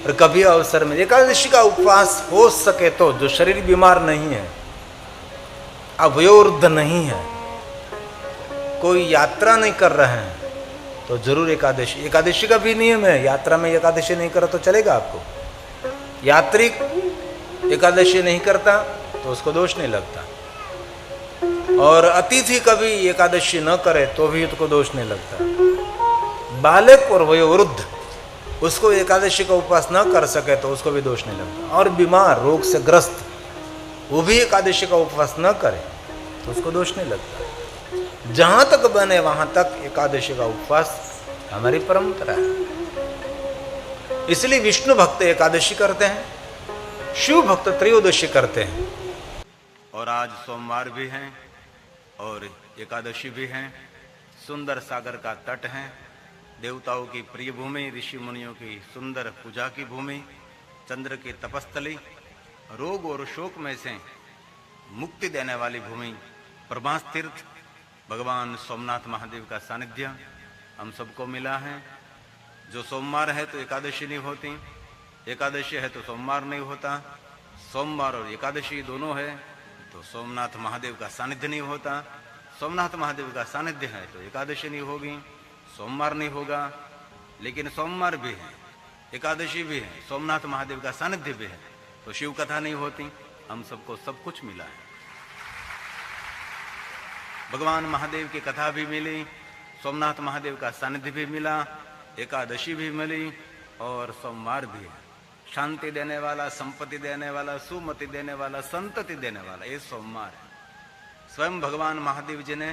और कभी अवसर में एकादशी का उपवास हो सके तो, जो शरीर बीमार नहीं है, अवयोवृद्ध नहीं है, कोई यात्रा नहीं कर रहे हैं, तो जरूर एकादशी। एकादशी का भी नियम है, यात्रा में एकादशी नहीं करो तो चलेगा आपको। यात्री एकादशी नहीं करता तो उसको दोष नहीं लगता, और अतिथि कभी एकादशी न करे तो भी उसको दोष नहीं लगता। बालक और वयोवृद्ध उसको एकादशी का उपवास न कर सके तो उसको भी दोष नहीं लगता, और बीमार रोग से ग्रस्त वो भी एकादशी का उपवास न करे तो उसको दोष नहीं लगता। जहां तक बने वहां तक एकादशी का उपवास हमारी परंपरा है। इसलिए विष्णु भक्त एकादशी करते हैं, शिव भक्त त्रयोदशी करते हैं। और आज सोमवार भी हैं और एकादशी भी हैं। सुंदर सागर का तट है, देवताओं की प्रिय भूमि, ऋषि मुनियों की सुंदर पूजा की भूमि, चंद्र की तपस्थली, रोग और शोक में से मुक्ति देने वाली भूमि, प्रभास तीर्थ, भगवान सोमनाथ महादेव का सानिध्य हम सबको मिला है। जो सोमवार है तो एकादशी नहीं होती, एकादशी है तो सोमवार नहीं होता, सोमवार और एकादशी दोनों है तो सोमनाथ महादेव का सानिध्य नहीं होता, सोमनाथ महादेव का सानिध्य है तो एकादशी नहीं होगी, सोमवार नहीं होगा। लेकिन सोमवार भी है, एकादशी भी है, सोमनाथ महादेव का सानिध्य भी है तो शिव कथा नहीं होती। हम सबको सब कुछ मिला है, भगवान महादेव की कथा भी मिली, सोमनाथ महादेव का सानिध्य भी मिला, एकादशी भी मिली और सोमवार भी है। शांति देने वाला, संपत्ति देने वाला, सुमति देने वाला, संतति देने वाला, ये सोमवार है। स्वयं भगवान महादेव जी ने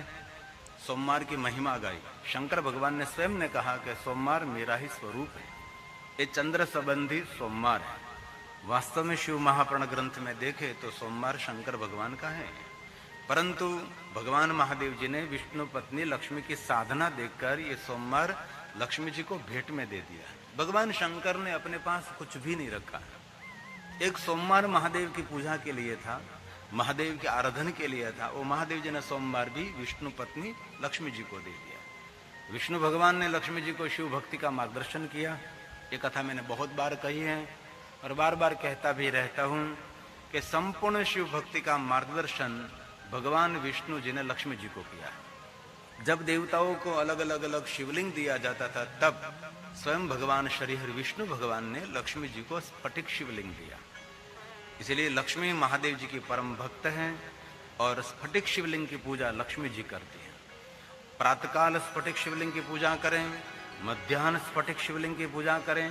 सोमवार की महिमा गाई। शंकर भगवान ने स्वयं ने कहा कि सोमवार मेरा ही स्वरूप है, ये चंद्र संबंधी सोमवार है। वास्तव में शिव महापुराण ग्रंथ में देखे तो सोमवार शंकर भगवान का है, परंतु भगवान महादेव जी ने विष्णु पत्नी लक्ष्मी की साधना देखकर ये सोमवार लक्ष्मी जी को भेंट में दे दिया। भगवान शंकर ने अपने पास कुछ भी नहीं रखा। एक सोमवार महादेव की पूजा के लिए था, महादेव के आराधन के लिए था, वो महादेव जी ने सोमवार भी विष्णु पत्नी लक्ष्मी जी को दे दिया। विष्णु भगवान ने लक्ष्मी जी को शिव भक्ति का मार्गदर्शन किया। ये कथा मैंने बहुत बार कही है और बार बार कहता भी रहता हूं कि संपूर्ण शिव भक्ति का मार्गदर्शन भगवान विष्णु जी ने लक्ष्मी जी को किया। जब देवताओं को अलग अलग शिवलिंग दिया जाता था तब स्वयं भगवान श्री हरि विष्णु भगवान ने लक्ष्मी जी को स्फटिक शिवलिंग दिया। इसलिए लक्ष्मी महादेव जी की परम भक्त हैं और स्फटिक शिवलिंग की पूजा लक्ष्मी जी करती है। प्रातःकाल स्फटिक शिवलिंग की पूजा करें, मध्याह्न स्फटिक शिवलिंग की पूजा करें,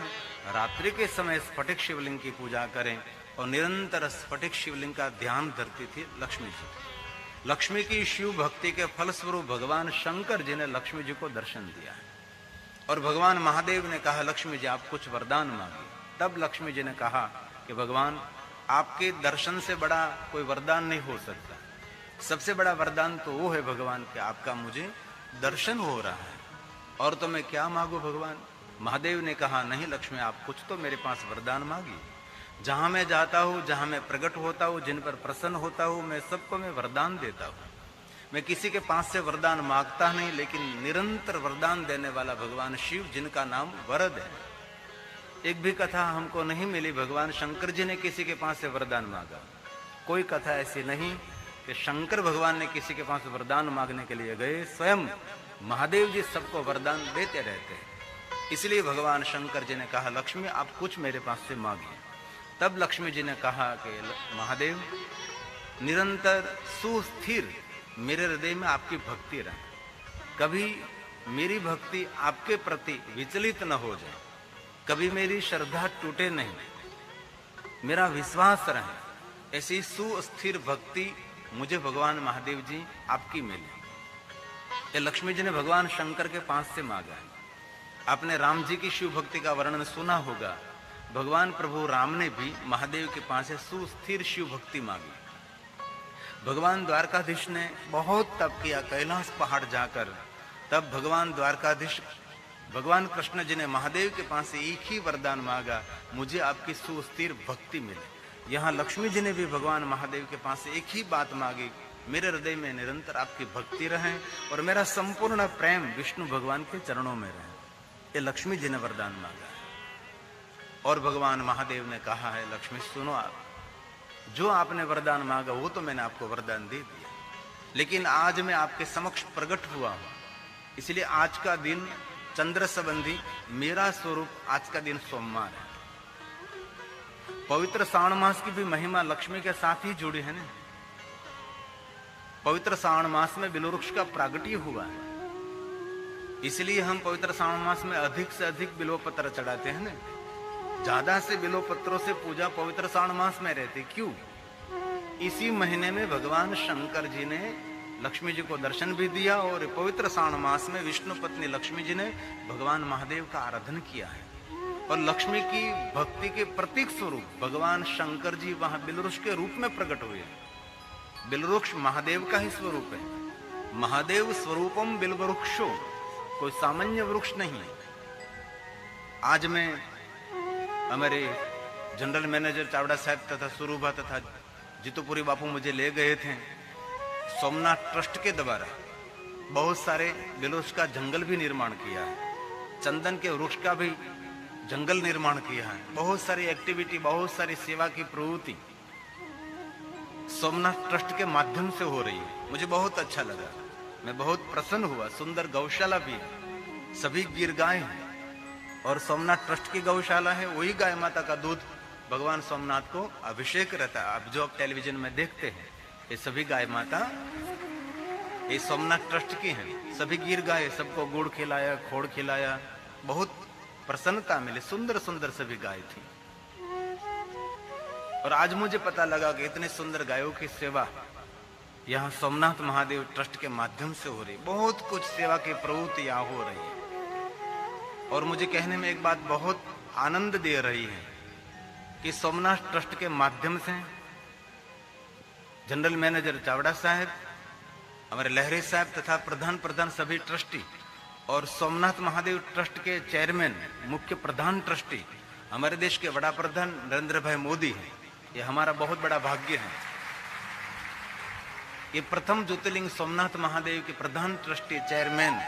रात्रि के समय स्फटिक शिवलिंग की पूजा करें और निरंतर स्फटिक शिवलिंग का ध्यान धरती थी लक्ष्मी जी। लक्ष्मी की शिव भक्ति के फलस्वरूप भगवान शंकर जी ने लक्ष्मी जी को दर्शन दिया और भगवान महादेव ने कहा लक्ष्मी जी आप कुछ वरदान मांगिए। तब लक्ष्मी जी ने कहा कि भगवान आपके दर्शन से बड़ा कोई वरदान नहीं हो सकता, सबसे बड़ा वरदान तो वो है भगवान कि आपका मुझे दर्शन हो रहा है, और तो मैं क्या मांगू भगवान। महादेव ने कहा नहीं लक्ष्मी आप कुछ तो मेरे पास वरदान मांगी। जहां मैं जाता हूं, जहां मैं प्रकट होता हूं, जिन पर प्रसन्न होता हूं, मैं सबको मैं वरदान देता हूं। मैं किसी के पास से वरदान मांगता नहीं, लेकिन निरंतर वरदान देने वाला भगवान शिव जिनका नाम वरद है। एक भी कथा हमको नहीं मिली भगवान शंकर जी ने किसी के पास से वरदान मांगा। कोई कथा ऐसी नहीं कि शंकर भगवान ने किसी के पास वरदान मांगने के लिए गए। स्वयं महादेव जी सबको वरदान देते रहते हैं। इसलिए भगवान शंकर जी ने कहा लक्ष्मी आप कुछ मेरे पास से मांगिए। तब लक्ष्मी जी ने कहा कि महादेव निरंतर सुस्थिर मेरे हृदय में आपकी भक्ति रहे, कभी मेरी भक्ति आपके प्रति विचलित न हो जाए, कभी मेरी श्रद्धा टूटे नहीं, मेरा विश्वास रहे, ऐसी सुस्थिर भक्ति मुझे भगवान महादेव जी आपकी मिली। ये लक्ष्मी जी ने भगवान शंकर के पास से मांगा है। आपने राम जी की शिव भक्ति का वर्णन सुना होगा। भगवान प्रभु राम ने भी महादेव के पास से सुस्थिर शिव भक्ति मांगी। भगवान द्वारकाधीश ने बहुत तप किया कैलाश पहाड़ जाकर, तब भगवान द्वारकाधीश भगवान कृष्ण जी ने महादेव के पास से एक ही वरदान मांगा, मुझे आपकी सुस्थिर भक्ति मिले। यहाँ लक्ष्मी जी ने भी भगवान महादेव के पास से एक ही बात मांगी, मेरे हृदय में निरंतर आपकी भक्ति रहे और मेरा संपूर्ण प्रेम विष्णु भगवान के चरणों में रहे। ये लक्ष्मी जी ने वरदान मांगा। और भगवान महादेव ने कहा है, लक्ष्मी सुनो, आप जो आपने वरदान मांगा वो तो मैंने आपको वरदान दे दिया, लेकिन आज मैं आपके समक्ष प्रकट हुआ हूं, इसलिए आज का दिन चंद्र संबंधी मेरा स्वरूप आज का दिन सोमवार है। पवित्र श्रावण मास की भी महिमा लक्ष्मी के साथ ही जुड़ी है ना। पवित्र श्रावण मास में बिल्ववृक्ष का प्रागट्य हुआ है, इसलिए हम पवित्र श्रावण मास में अधिक से अधिक बिल्व पत्र चढ़ाते हैं ना। ज्यादा से बिल्व पत्रों से पूजा पवित्र श्रावण मास में रहती। क्यों? इसी महीने में भगवान शंकर जी ने लक्ष्मी जी को दर्शन भी दिया और पवित्र श्रावण मास में विष्णु पत्नी लक्ष्मी जी ने भगवान महादेव का आराधन किया है। और लक्ष्मी की भक्ति के प्रतीक स्वरूप भगवान शंकर जी वहां बिल्ववृक्ष के रूप में प्रकट हुए। बिल्ववृक्ष महादेव का ही स्वरूप है। महादेव स्वरूपम बिल्ववृक्षो, कोई सामान्य वृक्ष नहीं है। आज मैं हमारे जनरल मैनेजर चावड़ा साहब तथा सुरूभा तथा जीतूपुरी बापू मुझे ले गए थे। सोमनाथ ट्रस्ट के द्वारा बहुत सारे बिल्ववृक्ष का जंगल भी निर्माण किया है, चंदन के वृक्ष का भी जंगल निर्माण किया है। बहुत सारी एक्टिविटी, बहुत सारी सेवा की प्रवृत्ति सोमनाथ ट्रस्ट के माध्यम से हो रही है। मुझे बहुत अच्छा लगा, मैं बहुत प्रसन्न हुआ। सुंदर गौशाला भी है, सभी गिर गाय हैं और सोमनाथ ट्रस्ट की गौशाला है। वही गाय माता का दूध भगवान सोमनाथ को अभिषेक रहता है। आप जो आप टेलीविजन में देखते हैं ये सभी गाय माता ये सोमनाथ ट्रस्ट की हैं। सभी गिर गाय, सबको गुड़ खिलाया, खोड़ खिलाया, बहुत प्रसन्नता मिली। सुंदर सुंदर सभी गाय थी। और आज मुझे पता लगा कि इतने सुंदर गायों की सेवा यहाँ सोमनाथ महादेव ट्रस्ट के माध्यम से हो रही। बहुत कुछ सेवा की प्रवृत्ति यहाँ हो रही है। और मुझे कहने में एक बात बहुत आनंद दे रही है कि सोमनाथ ट्रस्ट के माध्यम से जनरल मैनेजर चावड़ा साहब, हमारे लहरे साहब तथा प्रधान सभी ट्रस्टी और सोमनाथ महादेव ट्रस्ट के चेयरमैन, मुख्य प्रधान ट्रस्टी हमारे देश के बड़ा प्रधान नरेंद्र भाई मोदी है। ये हमारा बहुत बड़ा भाग्य है। ये प्रथम ज्योतिर्लिंग सोमनाथ महादेव के प्रधान ट्रस्टी चेयरमैन,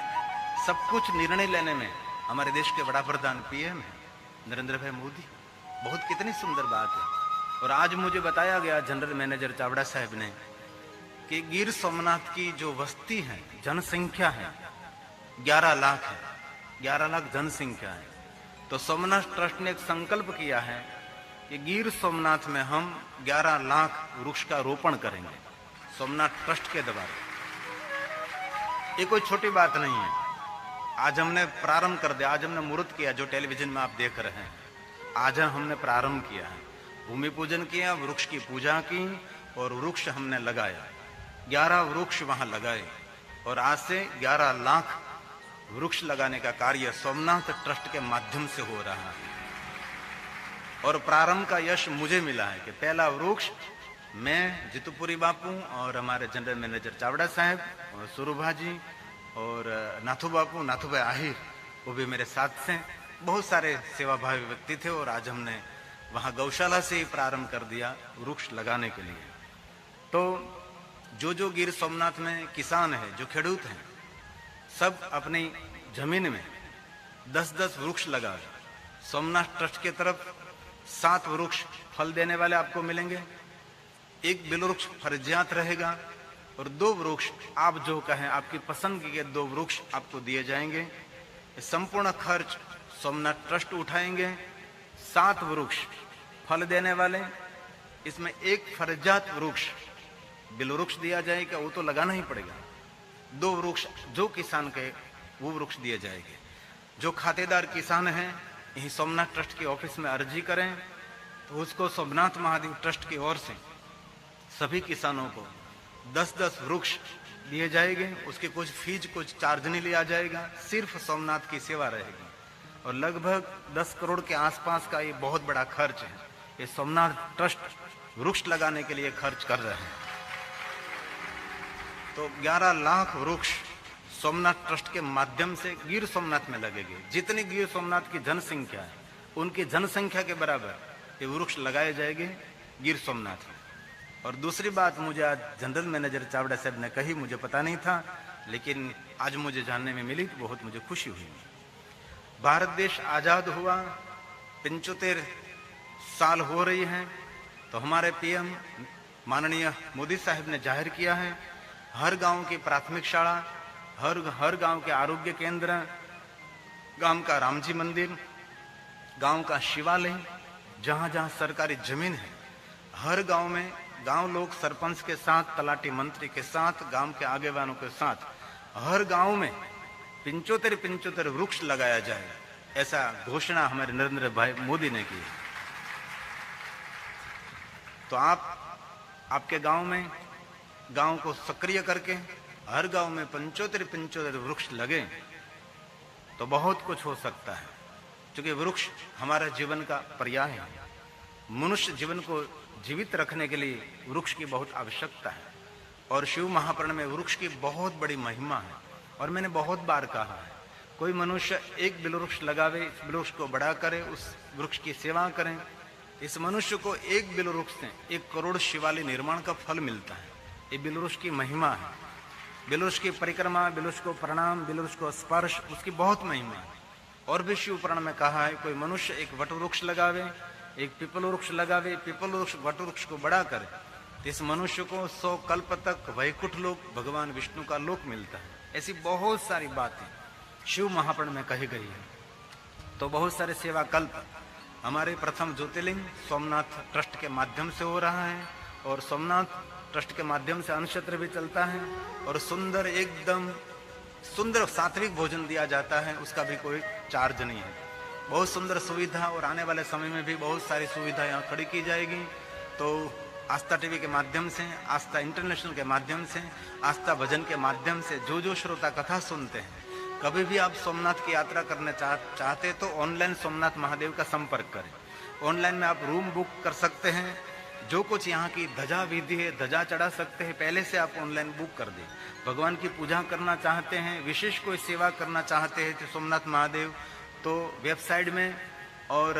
सब कुछ निर्णय लेने में हमारे देश के बड़ा प्रधान पीएम है नरेंद्र भाई मोदी। बहुत कितनी सुंदर बात है। और आज मुझे बताया गया जनरल मैनेजर चावड़ा साहब ने कि गिर सोमनाथ की जो बस्ती है, जनसंख्या है 11 लाख है, 11 लाख जनसंख्या है। तो सोमनाथ ट्रस्ट ने एक संकल्प किया है कि गिर सोमनाथ में हम 11 लाख वृक्ष का रोपण करेंगे सोमनाथ ट्रस्ट के द्वारा। ये कोई छोटी बात नहीं है। आज हमने प्रारंभ कर दिया, आज हमने मुहूर्त किया, जो टेलीविजन में आप देख रहे हैं। आज हमने प्रारंभ किया है, भूमि पूजन किया, वृक्ष की पूजा की और वृक्ष हमने लगाया। 11 वृक्ष वहां लगाए और आज से 11 लाख वृक्ष लगाने का कार्य सोमनाथ ट्रस्ट के माध्यम से हो रहा है। और प्रारंभ का यश मुझे मिला है कि पहला वृक्ष मैं, जीतूपुरी बापू और हमारे जनरल मैनेजर चावड़ा साहब और सुरूभा जी और नाथू बापू, नाथू भाई आहिर, वो भी मेरे साथ से। बहुत सारे सेवाभावी व्यक्ति थे और आज हमने वहां गौशाला से ही प्रारंभ कर दिया वृक्ष लगाने के लिए। तो जो गिर सोमनाथ में किसान है, जो खेडूत हैं, सब अपनी जमीन में 10-10 वृक्ष लगा। सोमनाथ ट्रस्ट की तरफ 7 वृक्ष फल देने वाले आपको मिलेंगे, 1 बिल्ववृक्ष फरजियात रहेगा और 2 वृक्ष आप जो कहें आपकी पसंद के 2 वृक्ष आपको दिए जाएंगे। संपूर्ण खर्च सोमनाथ ट्रस्ट उठाएंगे। 7 वृक्ष फल देने वाले, इसमें 1 फरजियात वृक्ष बिल्ववृक्ष दिया जाएगा, वो तो लगाना ही पड़ेगा। 2 वृक्ष जो किसान के वो वृक्ष दिए जाएंगे। जो खातेदार किसान हैं यही सोमनाथ ट्रस्ट के ऑफिस में अर्जी करें तो उसको सोमनाथ महादेव ट्रस्ट की ओर से सभी किसानों को 10-10 वृक्ष दिए जाएंगे। उसके कुछ फीस, कुछ चार्ज नहीं लिया जाएगा, सिर्फ सोमनाथ की सेवा रहेगी। और लगभग 10 करोड़ के आसपास का ये बहुत बड़ा खर्च है। ये सोमनाथ ट्रस्ट वृक्ष लगाने के लिए खर्च कर रहे हैं। तो 11 लाख वृक्ष सोमनाथ ट्रस्ट के माध्यम से गिर सोमनाथ में लगेंगे। जितनी गिर सोमनाथ की जनसंख्या है उनकी जनसंख्या के बराबर ये वृक्ष लगाए जाएंगे गिर सोमनाथ में। और दूसरी बात मुझे आज जनरल मैनेजर चावड़ा साहब ने कही, मुझे पता नहीं था, लेकिन आज मुझे जानने में मिली तो बहुत मुझे खुशी हुई। भारत देश आजाद हुआ 75 साल हो रही हैं, तो हमारे पीएम माननीय मोदी साहब ने जाहिर किया है हर गांव की प्राथमिक शाला, हर गांव के आरोग्य केंद्र, गांव का रामजी मंदिर, गांव का शिवालय, जहां जहां सरकारी जमीन है हर गांव में गांव लोग सरपंच के साथ, तलाटी मंत्री के साथ, गांव के आगेवानों के साथ हर गांव में 75 वृक्ष लगाया जाए, ऐसा घोषणा हमारे नरेंद्र भाई मोदी ने की। तो आपके गांव में गांव को सक्रिय करके हर गांव में 75 वृक्ष लगे तो बहुत कुछ हो सकता है, क्योंकि वृक्ष हमारा जीवन का पर्याय है। मनुष्य जीवन को जीवित रखने के लिए वृक्ष की बहुत आवश्यकता है और शिव महापुराण में वृक्ष की बहुत बड़ी महिमा है। और मैंने बहुत बार कहा है, कोई मनुष्य एक बिल वृक्ष लगावे, इस वृक्ष को बड़ा करे, उस वृक्ष की सेवा करें, इस मनुष्य को एक बिल वृक्ष से 1 करोड़ शिवालय निर्माण का फल मिलता है। ये बिल वृक्ष की महिमा है। बिल वृक्ष की परिक्रमा, बिल वृक्ष को प्रणाम, बिल वृक्ष को स्पर्श, उसकी बहुत महिमा है। और भी शिव पुराण में कहा है, कोई मनुष्य एक वट वृक्ष लगावे, एक पीपल वृक्ष लगावे, पीपल वृक्ष वट वृक्ष को बड़ा करे, तो इस मनुष्य को 100 कल्प तक वैकुंठ लोक, भगवान विष्णु का लोक मिलता है। ऐसी बहुत सारी बातें शिव महापुराण में कही गई है। तो बहुत सारे सेवा कल्प हमारे प्रथम ज्योतिर्लिंग सोमनाथ ट्रस्ट के माध्यम से हो रहा है और सोमनाथ ट्रस्ट के माध्यम से अन्नक्षेत्र भी चलता है और सुंदर, एकदम सुंदर सात्विक भोजन दिया जाता है, उसका भी कोई चार्ज नहीं है। बहुत सुंदर सुविधा और आने वाले समय में भी बहुत सारी सुविधा यहाँ खड़ी की जाएगी। तो आस्था टीवी के माध्यम से, आस्था इंटरनेशनल के माध्यम से, आस्था भजन के माध्यम से जो श्रोता कथा सुनते हैं, कभी भी आप सोमनाथ की यात्रा करने चाहते तो ऑनलाइन सोमनाथ महादेव का संपर्क करें। ऑनलाइन में आप रूम बुक कर सकते हैं, जो कुछ यहाँ की ध्वजा विधि है, ध्वजा चढ़ा सकते हैं, पहले से आप ऑनलाइन बुक कर दें। भगवान की पूजा करना चाहते हैं, विशेष कोई सेवा करना चाहते हैं तो सोमनाथ महादेव, तो वेबसाइट में और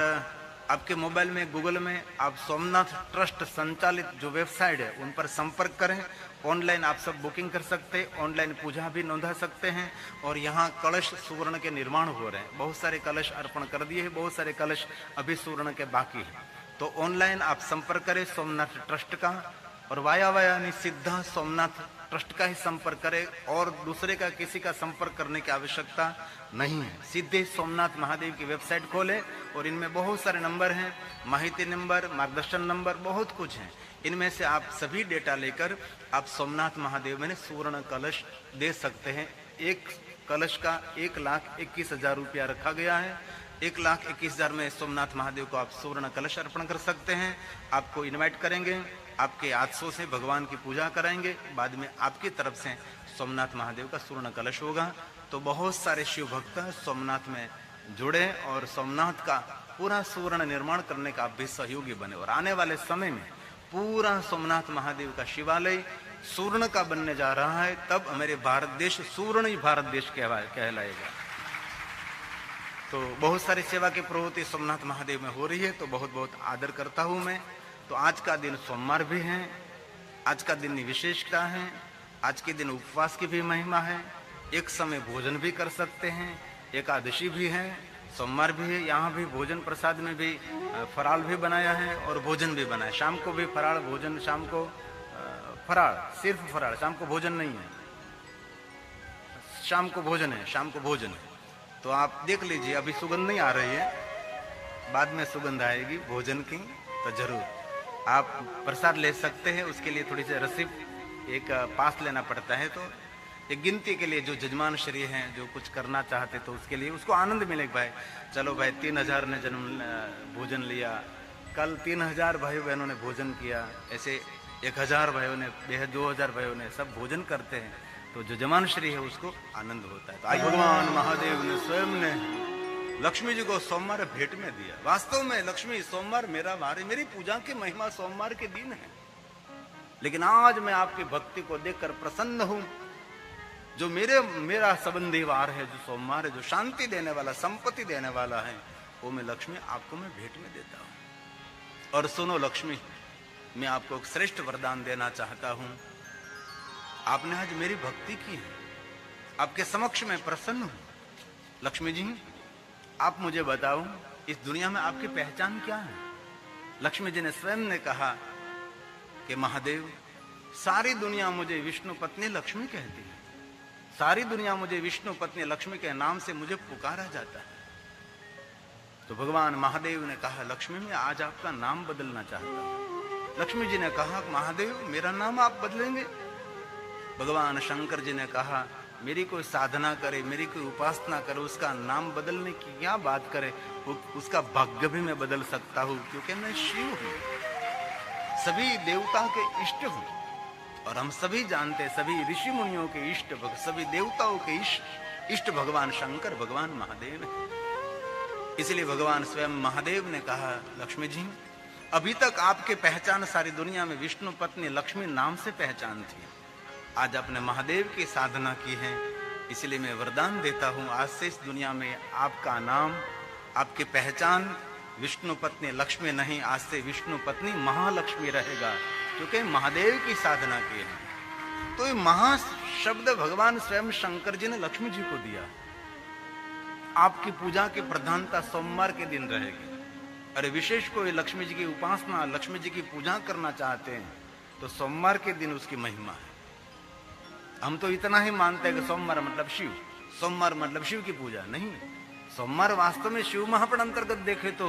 आपके मोबाइल में, गूगल में आप सोमनाथ ट्रस्ट संचालित जो वेबसाइट है उन पर संपर्क करें। ऑनलाइन आप सब बुकिंग कर सकते हैं, ऑनलाइन पूजा भी नोंधा सकते हैं। और यहाँ कलश सुवर्ण के निर्माण हो रहे हैं, बहुत सारे कलश अर्पण कर दिए हैं, बहुत सारे कलश अभी सुवर्ण के बाकी है। तो ऑनलाइन आप संपर्क करें सोमनाथ ट्रस्ट का, और वाया सीधा सोमनाथ ट्रस्ट का ही संपर्क करें और दूसरे का किसी का संपर्क करने की आवश्यकता नहीं है। सीधे सोमनाथ महादेव की वेबसाइट खोलें और इनमें बहुत सारे नंबर हैं, माहिती नंबर, मार्गदर्शन नंबर, बहुत कुछ हैं। इनमें से आप सभी डेटा लेकर आप सोमनाथ महादेव में सुवर्ण कलश दे सकते हैं। एक कलश का 1,21,000 रुपया रखा गया है। 1,21,000 में सोमनाथ महादेव को आप सुवर्ण कलश अर्पण कर सकते हैं। आपको इनवाइट करेंगे, आपके हाथों से भगवान की पूजा कराएंगे, बाद में आपकी तरफ से सोमनाथ महादेव का सुवर्ण कलश होगा। तो बहुत सारे शिव भक्त सोमनाथ में जुड़े और सोमनाथ का पूरा सुवर्ण निर्माण करने का आप भी सहयोगी बने। और आने वाले समय में पूरा सोमनाथ महादेव का शिवालय सुवर्ण का बनने जा रहा है, तब हमारे भारत देश सुवर्ण ही भारत देश कहलाएगा। तो बहुत सारी सेवा की प्रवृत्ति सोमनाथ महादेव में हो रही है, तो बहुत बहुत आदर करता हूं मैं। तो आज का दिन सोमवार भी है, आज का दिन विशेषता है, आज के दिन उपवास की भी महिमा है, एक समय भोजन भी कर सकते हैं, एकादशी भी है, सोमवार भी है। यहाँ भी भोजन प्रसाद में भी फराळ भी बनाया है और भोजन भी बनाया। शाम को भी फराळ भोजन, शाम को फराळ, सिर्फ फराळ, शाम को भोजन नहीं है, शाम को भोजन है, शाम को भोजन है। तो आप देख लीजिए, अभी सुगंध नहीं आ रही है, बाद में सुगंध आएगी भोजन की, तो जरूर आप प्रसाद ले सकते हैं। उसके लिए थोड़ी सी रसीद, एक पास लेना पड़ता है। तो एक गिनती के लिए जो जजमान श्री हैं, जो कुछ करना चाहते तो उसके लिए उसको आनंद मिलेगा। भाई चलो भाई 3,000 ने भोजन लिया, कल 3,000 भाई बहनों ने भोजन किया, ऐसे 1,000 भाइयों ने, 2,000 भाइयों ने सब भोजन करते हैं, तो जो जजमान श्री है उसको आनंद होता है। तो आज भगवान महादेव ने स्वयं ने लक्ष्मी जी को सोमवार भेंट में दिया। वास्तव में लक्ष्मी सोमवार मेरी पूजा की महिमा सोमवार के दिन है, लेकिन आज मैं आपकी भक्ति को देखकर प्रसन्न हूं। जो मेरा संबंधी वार है, जो सोमवार है, जो शांति देने वाला, संपत्ति देने वाला है, वो मैं लक्ष्मी आपको मैं भेंट में देता हूं। और सुनो लक्ष्मी, मैं आपको एक श्रेष्ठ वरदान देना चाहता हूं। आपने आज मेरी भक्ति की है, आपके समक्ष में प्रसन्न हूं। लक्ष्मी जी, आप मुझे बताओ, इस दुनिया में आपकी पहचान क्या है? लक्ष्मी जी ने स्वयं ने कहा कि महादेव, सारी दुनिया मुझे विष्णु पत्नी लक्ष्मी कहती है, सारी दुनिया मुझे विष्णु पत्नी लक्ष्मी के नाम से मुझे पुकारा जाता है। तो भगवान महादेव ने कहा, लक्ष्मी मैं आज आपका नाम बदलना चाहता हूं। लक्ष्मी जी ने कहा, महादेव मेरा नाम आप बदलेंगे? भगवान शंकर जी ने कहा, मेरी कोई साधना करे, मेरी कोई उपासना करे, उसका नाम बदलने की क्या बात करे, उसका भाग्य भी मैं बदल सकता हूं, क्योंकि मैं शिव हूं, सभी देवता के इष्ट हूं। और हम सभी जानते हैं, सभी ऋषि मुनियों के इष्ट, सभी देवताओं के इष्ट भगवान शंकर, भगवान महादेव है। इसलिए भगवान स्वयं महादेव ने कहा, लक्ष्मी जी अभी तक आपके पहचान सारी दुनिया में विष्णु पत्नी लक्ष्मी नाम से पहचान थी, आज आपने महादेव की साधना की है, इसलिए मैं वरदान देता हूं, आज से इस दुनिया में आपका नाम, आपकी पहचान विष्णु पत्नी लक्ष्मी नहीं, आज से विष्णु पत्नी महालक्ष्मी रहेगा, क्योंकि महादेव की साधना की है। तो ये महा शब्द भगवान स्वयं शंकर जी ने लक्ष्मी जी को दिया। आपकी पूजा की प्रधानता सोमवार के दिन रहेगी। अरे विशेष कोई लक्ष्मी जी की उपासना, लक्ष्मी जी की पूजा करना चाहते हैं तो सोमवार के दिन उसकी महिमा है। हम तो इतना ही मानते हैं कि सोमवार मतलब शिव, सोमवार मतलब शिव की पूजा नहीं। सोमवार वास्तव में शिव महापण अंतर्गत देखे तो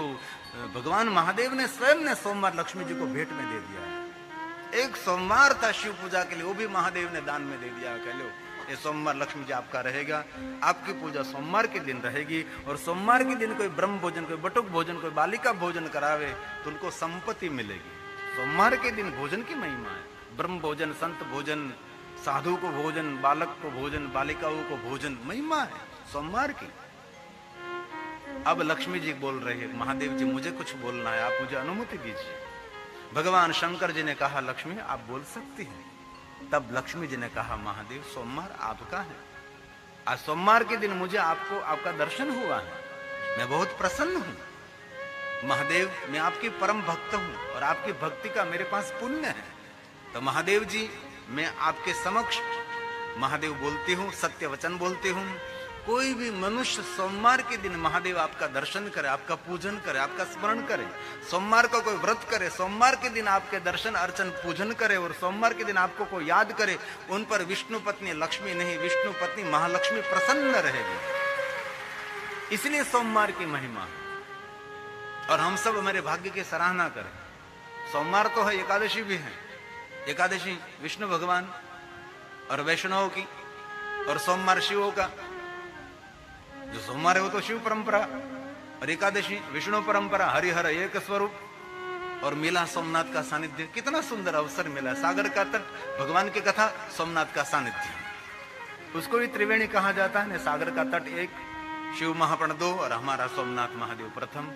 भगवान महादेव ने स्वयं ने सोमवार लक्ष्मी जी को भेंट में दे दिया है। एक सोमवार था शिव पूजा के लिए, वो भी महादेव ने दान में दे दिया। कह लो ये सोमवार लक्ष्मी जी आपका रहेगा, आपकी पूजा सोमवार के दिन रहेगी। और सोमवार के दिन कोई ब्रह्म भोजन, कोई बटुक भोजन, कोई बालिका भोजन करावे तो उनको संपत्ति मिलेगी। सोमवार के दिन भोजन की महिमा है। ब्रह्म भोजन, संत भोजन, साधु को भोजन, बालक को भोजन, बालिकाओं को भोजन, महिमा है सोमवार की। अब लक्ष्मी जी बोल रही है, महादेव जी मुझे कुछ बोलना है, आप मुझे अनुमति दीजिए। भगवान शंकर जी ने कहा, लक्ष्मी आप बोल सकती हैं। तब लक्ष्मी जी ने कहा, महादेव सोमवार आपका है, आज सोमवार के दिन मुझे आपका दर्शन हुआ है, मैं बहुत प्रसन्न हूं। महादेव मैं आपकी परम भक्त हूं और आपकी भक्ति का मेरे पास पुण्य है। तो महादेव जी मैं आपके समक्ष महादेव बोलती हूं, सत्य वचन बोलती हूं, कोई भी मनुष्य सोमवार के दिन महादेव आपका दर्शन करे, आपका पूजन करे, आपका स्मरण करे, सोमवार का कोई व्रत करे, सोमवार के दिन आपके दर्शन अर्चन पूजन करे और सोमवार के दिन आपको कोई याद करे, उन पर विष्णु पत्नी लक्ष्मी नहीं, विष्णु पत्नी महालक्ष्मी प्रसन्न रहेगी। इसलिए सोमवार की महिमा। और हम सब हमारे भाग्य की सराहना करें। सोमवार तो है, एकादशी भी है। एकादशी विष्णु भगवान और वैष्णव की, और सोमवार शिवों का। जो सोमवार है वो तो शिव परंपरा, और एकादशी विष्णु परंपरा, हरिहर एक स्वरूप। और मिला सोमनाथ का सानिध्य, कितना सुंदर अवसर मिला। सागर का तट, भगवान की कथा, सोमनाथ का सानिध्य, उसको भी त्रिवेणी कहा जाता है। सागर का तट एक, शिव महापण दो, और हमारा सोमनाथ महादेव प्रथम,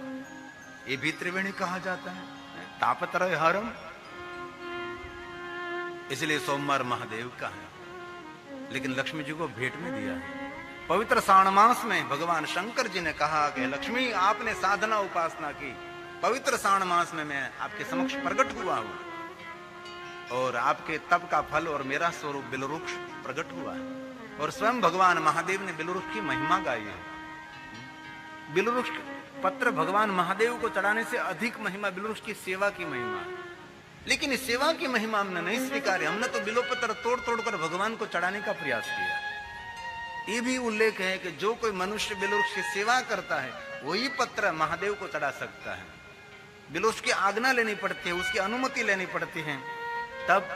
ये भी त्रिवेणी कहा जाता है। तापत्रय हरम, इसलिए सोमवार महादेव का है, लेकिन लक्ष्मी जी को भेंट में दिया है। पवित्र श्रावण मास में भगवान शंकर जी ने कहा कि लक्ष्मी आपने साधना उपासना की, पवित्र श्रावण मास में मैं आपके समक्ष प्रकट हुआ हूं और आपके तप का फल और मेरा स्वरूप बिलवृक्ष प्रकट हुआ है। और स्वयं भगवान महादेव ने बिलवृक्ष की महिमा गाई है। बिलवृक्ष पत्र भगवान महादेव को चढ़ाने से अधिक महिमा बिलवृक्ष की सेवा की महिमा है। लेकिन इस सेवा की महिमा हमने नहीं स्वीकारी। हमने तो बिलोपत्र तोड़ तोड़ कर भगवान को चढ़ाने का प्रयास किया। ये भी उल्लेख है कि जो कोई मनुष्य बिलवृक्ष की सेवा करता है वही पत्र महादेव को चढ़ा सकता है। बिलवृक्ष की आज्ञा लेनी पड़ती है, उसकी अनुमति लेनी पड़ती है, तब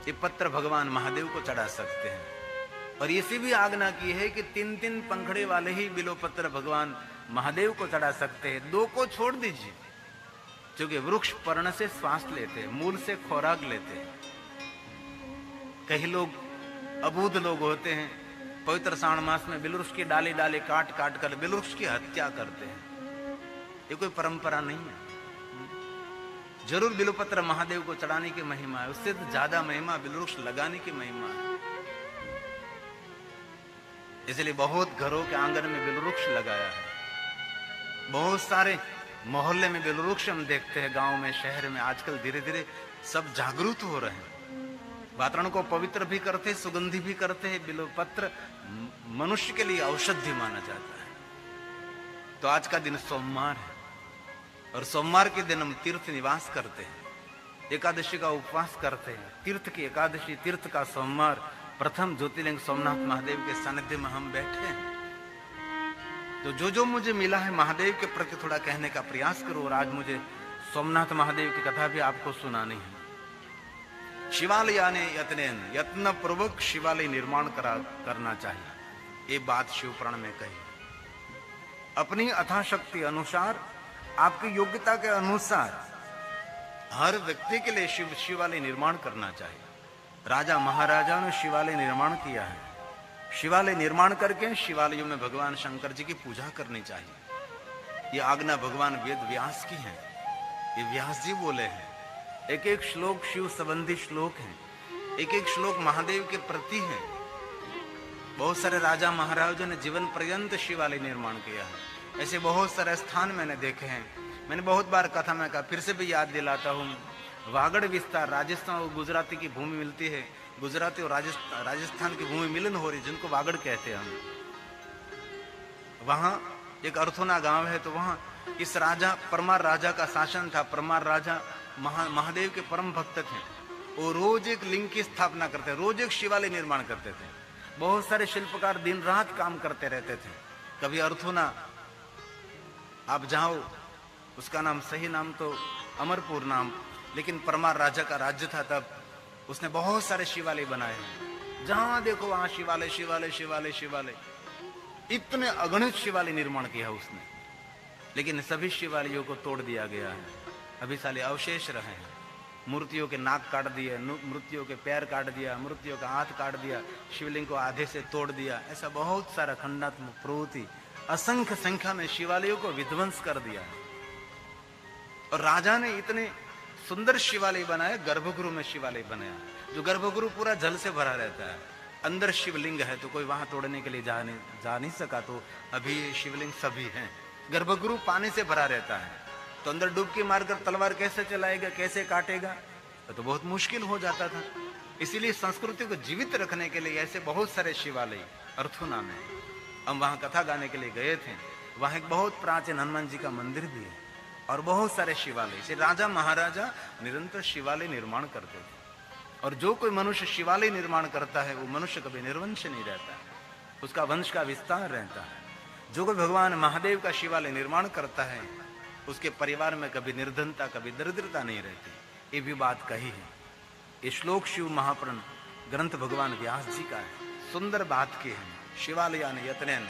ये पत्र भगवान महादेव को चढ़ा सकते हैं। और इसी भी आज्ञा की है कि 3-3 पंखड़े वाले ही बिलोपत्र भगवान महादेव को चढ़ा सकते हैं, 2 को छोड़ दीजिए, क्योंकि वृक्ष पर्ण से श्वास लेते हैं, मूल से खुराक लेते हैं। कई लोग अबूध लोग होते हैं, पवित्र श्रावण मास में बिलवृक्ष की डाली डाली काट काट कर बिलवृक्ष की हत्या करते हैं। ये कोई परंपरा नहीं है। जरूर बिलोपत्र महादेव को चढ़ाने की महिमा है, उससे तो ज्यादा महिमा बिलवृक्ष लगाने की महिमा है। इसलिए बहुत घरों के आंगन में बिलवृक्ष लगाया है। बहुत सारे मोहल्ले में बिलवृक्ष हम देखते हैं, गांव में, शहर में। आजकल धीरे धीरे सब जागरूक हो रहे हैं, वातावरण को पवित्र भी करते, सुगंधी भी करते हैं। बिल्वपत्र मनुष्य के लिए औषधि माना जाता है। तो आज का दिन सोमवार है और सोमवार के दिन हम तीर्थ निवास करते हैं, एकादशी का उपवास करते हैं। तीर्थ की एकादशी, तीर्थ का सोमवार, प्रथम ज्योतिर्लिंग सोमनाथ महादेव के सानिध्य में हम बैठे हैं। तो जो मुझे मिला है महादेव के प्रति थोड़ा कहने का प्रयास करो। और आज मुझे सोमनाथ महादेव की कथा भी आपको सुनानी है। शिवालयाने यत्नेन, यत्न पूर्वक शिवालय निर्माण करना चाहिए, ये बात शिव पुराण में कही। अपनी अथाशक्ति अनुसार, आपकी योग्यता के अनुसार हर व्यक्ति के लिए शिवालय निर्माण करना चाहिए। राजा महाराजा ने शिवालय निर्माण किया है। शिवालय निर्माण करके शिवालयों में भगवान शंकर जी की पूजा करनी चाहिए। ये आज्ञा भगवान वेद व्यास की है, ये व्यास जी बोले हैं। एक एक श्लोक शिव संबंधी श्लोक है, एक एक श्लोक महादेव के प्रति है। बहुत सारे राजा महाराजों ने जीवन पर्यंत शिवालय निर्माण किया है। ऐसे बहुत सारे स्थान मैंने देखे हैं। मैंने बहुत बार कथा में कहा, फिर से भी याद दिलाता हूँ। वागड़ विस्तार, राजस्थान और गुजराती की भूमि मिलती है, गुजराती और राजस्थान की भूमि मिलन हो रही, जिनको वागड़ कहते हैं हम। वहां एक अर्थोना गांव है, तो वहां इस राजा परमार राजा का शासन था। परमार राजा महादेव के परम भक्त थे। वो रोज एक लिंग की स्थापना करते, रोज एक शिवालय निर्माण करते थे। बहुत सारे शिल्पकार दिन रात काम करते रहते थे। कभी अर्थोना आप जाओ, उसका नाम सही नाम तो अमरपुर नाम, लेकिन परमार राजा का राज्य था तब। उसने बहुत सारे शिवालय बनाए, जहां देखो वहां शिवालय शिवालय शिवालय शिवालय। इतने अगणित शिवालय निर्माण किया उसने, लेकिन सभी शिवालयों को तोड़ दिया गया है। अभी साले अवशेष रहे हैं। मूर्तियों के नाक काट दिए, मूर्तियों के पैर काट दिया, मूर्तियों का हाथ काट दिया, शिवलिंग को आधे से तोड़ दिया। ऐसा बहुत सारा खंडात्मक प्रवृत्ति, असंख्य संख्या में शिवालयों को विध्वंस कर दिया। और राजा ने इतने सुंदर शिवालय बनाए, गर्भगृह में शिवालय बनाया, जो गर्भगृह पूरा जल से भरा रहता है। अंदर शिवलिंग है, तो कोई वहां तोड़ने के लिए जा नहीं सका। तो अभी शिवलिंग सभी हैं। गर्भगृह पानी से भरा रहता है, तो अंदर डुबकी मारकर तलवार कैसे चलाएगा, कैसे काटेगा, तो बहुत मुश्किल हो जाता था। इसीलिए संस्कृति को जीवित रखने के लिए ऐसे बहुत सारे शिवालय अर्थुना में हम वहां कथा गाने के लिए गए थे। वहां एक बहुत प्राचीन हनुमान जी का मंदिर भी है और बहुत सारे शिवालय से राजा महाराजा निरंतर शिवालय निर्माण करते थे। और जो कोई मनुष्य शिवालय निर्माण करता है, वो मनुष्य कभी निर्वंश नहीं रहता है, उसका वंश का विस्तार रहता है। जो कोई भगवान महादेव का शिवालय निर्माण करता है, उसके परिवार में कभी निर्धनता, कभी दरिद्रता नहीं रहती। ये भी बात कही है। ये श्लोक शिव महापुराण ग्रंथ भगवान व्यास जी का है। सुंदर बात की है। शिवालयान यत्नेन